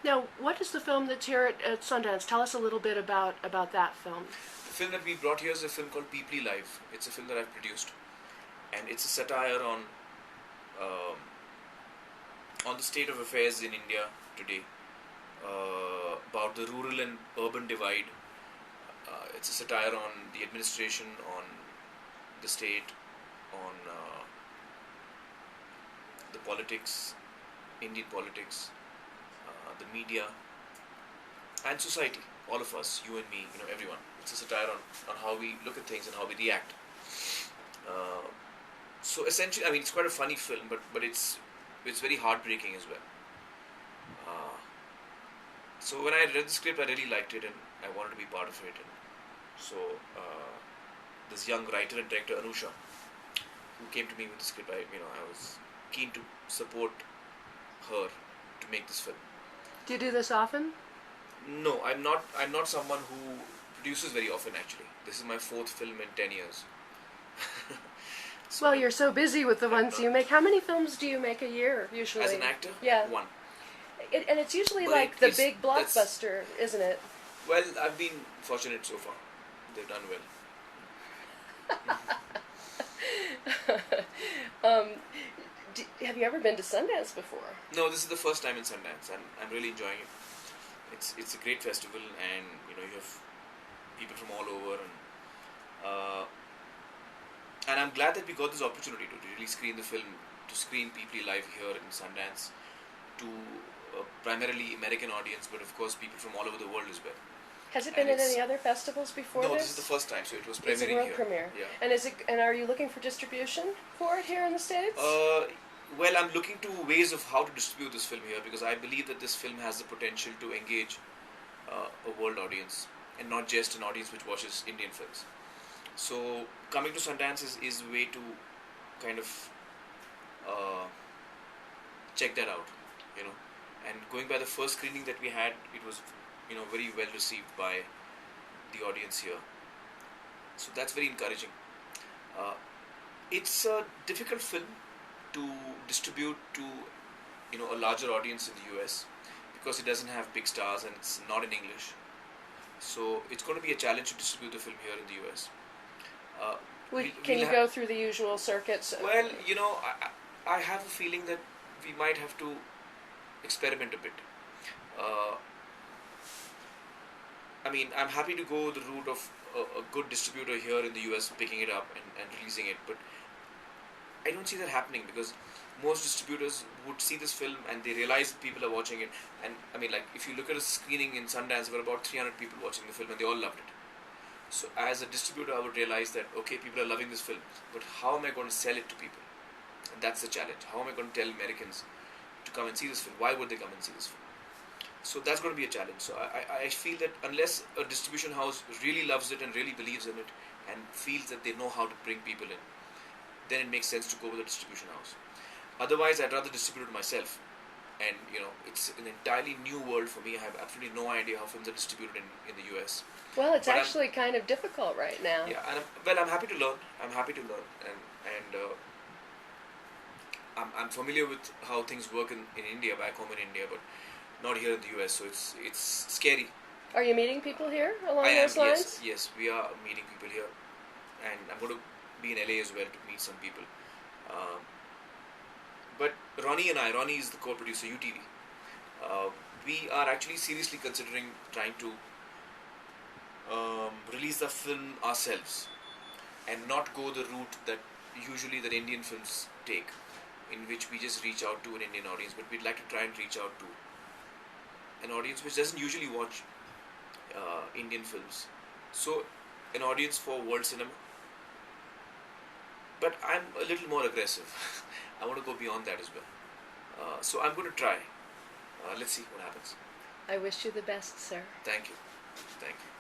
Now, what is the film that's here at Sundance? Tell us a little bit about that film. The film that we brought here is a film called Peoply Live. It's a film that I've produced, and it's a satire um, on the state of affairs in India today, about the rural and urban divide. It's a satire on the administration, on the state, on the politics, Indian politics, the media, and society. All of us, you and me, everyone. It's a satire on how we look at things and how we react. Uh, so essentially, it's quite a funny film, but it's very heartbreaking as well. Uh, so when I read the script, I really liked it, and I wanted to be part of it. And so this young writer and director Anusha, who came to me with the script, I was keen to support her to make this film. Do you do this often? No, I'm not. I'm not someone who produces very often. Actually, this is my 4th film in 10 years. So well, you're so busy with the ones you make. How many films do you make a year usually? As an actor, yeah, 1. And it's usually like the big blockbuster, isn't it? Well, I've been fortunate so far. They've done well. Have you ever been to Sundance before? No, this is the first time in Sundance, and I'm really enjoying it. It's a great festival, and you have people from all over, and I'm glad that we got this opportunity to really screen the film, to screen Peoply Live here in Sundance, to a primarily American audience, but of course people from all over the world as well. Has it been at any other festivals before? No, this is the first time, so it was premiering here. It's a world here. premiere. Yeah. And are you looking for distribution for it here in the States? Well, I'm looking to ways of how to distribute this film here, because I believe that this film has the potential to engage a world audience, and not just an audience which watches Indian films. So coming to Sundance is a way to kind of check that out, and going by the first screening that we had, it was very well received by the audience here. So that's very encouraging. It's a difficult film to distribute to a larger audience in the US, because it doesn't have big stars and it's not in English. So it's going to be a challenge to distribute the film here in the US. Can you go through the usual circuits? Well, I have a feeling that we might have to experiment a bit. I'm happy to go the route of a good distributor here in the US picking it up and releasing it, but I don't see that happening, because most distributors would see this film and they realize people are watching it. And if you look at a screening in Sundance, there were about 300 people watching the film and they all loved it. So as a distributor, I would realize that, okay, people are loving this film, but how am I going to sell it to people? And that's the challenge. How am I going to tell Americans to come and see this film? Why would they come and see this film? So that's going to be a challenge. So I feel that unless a distribution house really loves it and really believes in it and feels that they know how to bring people in, then it makes sense to go with a distribution house. Otherwise, I'd rather distribute it myself. And, it's an entirely new world for me. I have absolutely no idea how films are distributed in the US. Well, it's actually kind of difficult right now. Yeah, and I'm happy to learn. And I'm familiar with how things work in India, back home in India, but not here in the US. So it's scary. Are you meeting people here along those lines? Yes, we are meeting people here, and I'm going to be in LA as well to meet some people. But Ronnie is the co-producer, UTV. We are actually seriously considering trying to release the film ourselves and not go the route that usually the Indian films take, in which we just reach out to an Indian audience, but we'd like to try and reach out to an audience which doesn't usually watch Indian films. So an audience for world cinema. But I'm a little more aggressive. I want to go beyond that as well. So I'm going to try. Let's see what happens. I wish you the best, sir. Thank you. Thank you.